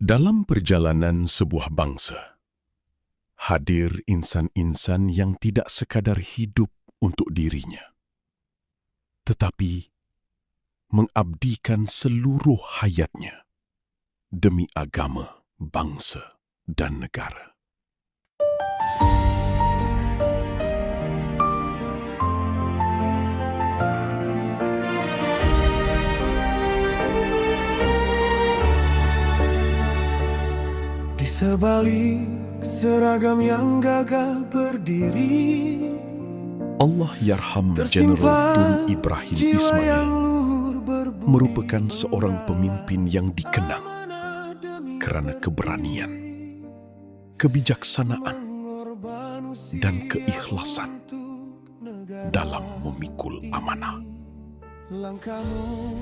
Dalam perjalanan sebuah bangsa, hadir insan-insan yang tidak sekadar hidup untuk dirinya, tetapi mengabdikan seluruh hayatnya demi agama, bangsa, dan negara. Di sebalik seragam yang gagah berdiri, Allah Yarham Jeneral Tun Ibrahim Ismail merupakan seorang pemimpin yang dikenang kerana keberanian, kebijaksanaan, dan keikhlasan dalam memikul amanah. Langkahmu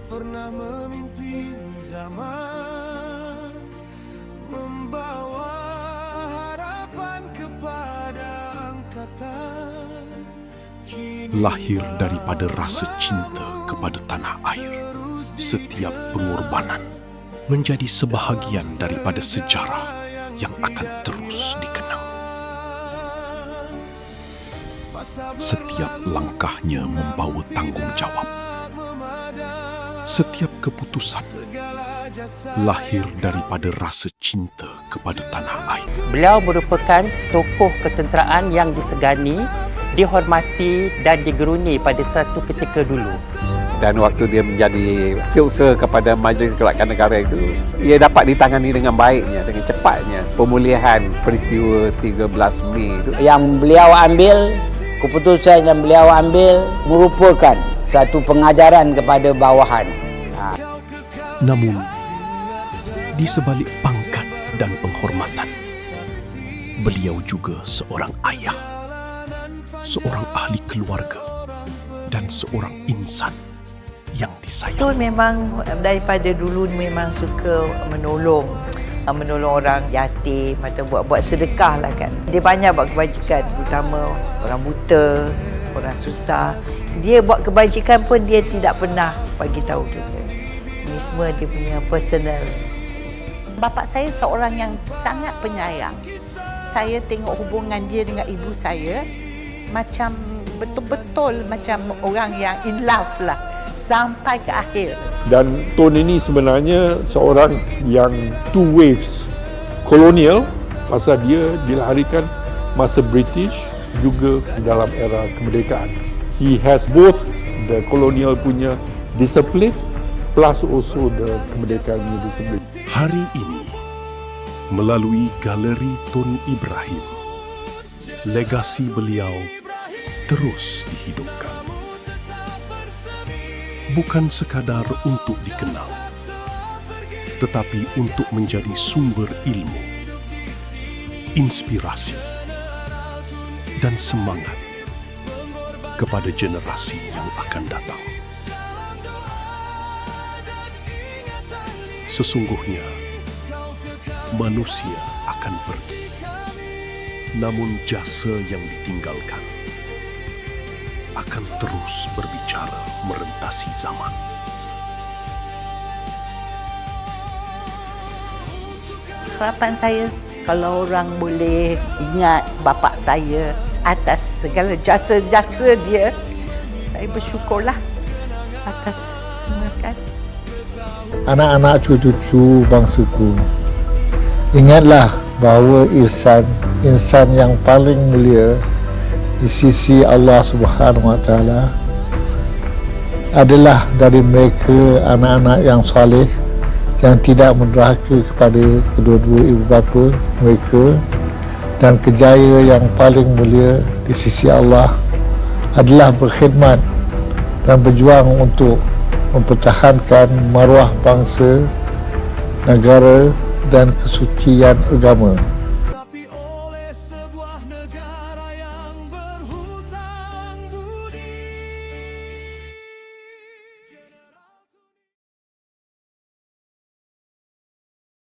pernah memimpin zaman, membawa harapan kepada angkatan. Lahir daripada rasa cinta kepada tanah air, setiap pengorbanan menjadi sebahagian daripada sejarah yang akan terus dikenang. Setiap langkahnya membawa tanggungjawab. Setiap keputusan lahir daripada rasa cinta kepada tanah air. Beliau merupakan tokoh ketenteraan yang disegani, dihormati dan digeruni pada satu ketika dulu. Dan waktu dia menjadi setiausaha kepada Majlis Gerakan Negara itu, ia dapat ditangani dengan baiknya, dengan cepatnya. Pemulihan peristiwa 13 Mei itu. Yang beliau ambil, keputusan yang beliau ambil merupakan satu pengajaran kepada bawahan. Namun, di sebalik pangkat dan penghormatan, beliau juga seorang ayah, seorang ahli keluarga, dan seorang insan yang disayang. Itu memang daripada dulu memang suka menolong orang yatim atau buat sedekah lah kan. Dia banyak buat kebajikan, terutama orang buta, orang susah. Dia buat kebajikan pun dia tidak pernah bagi tahu kita. Ini semua dia punya personal. Bapa saya seorang yang sangat penyayang. Saya tengok hubungan dia dengan ibu saya macam betul-betul macam orang yang in love lah sampai ke akhir. Dan Tun ini sebenarnya seorang yang two waves kolonial, pasal dia dilahirkan masa British juga dalam era kemerdekaan. He has both the colonial punya discipline plus also the kemerdekaan punya discipline. Hari ini, melalui Galeri Tun Ibrahim, legasi beliau terus dihidupkan. Bukan sekadar untuk dikenal, tetapi untuk menjadi sumber ilmu, inspirasi, dan semangat kepada generasi yang akan datang. Sesungguhnya, manusia akan pergi, namun jasa yang ditinggalkan akan terus berbicara merentasi zaman. Harapan saya kalau orang boleh ingat bapa saya atas segala jasa-jasa dia, saya bersyukurlah atas semua kan. Anak-anak cucu-cucu bangsaku, ingatlah bahawa insan yang paling mulia di sisi Allah Subhanahu Wa Taala adalah dari mereka anak-anak yang soleh, yang tidak menderhaka kepada kedua-dua ibu bapa mereka, dan kejayaan yang paling mulia di sisi Allah adalah berkhidmat dan berjuang untuk mempertahankan maruah bangsa, negara dan kesucian agama.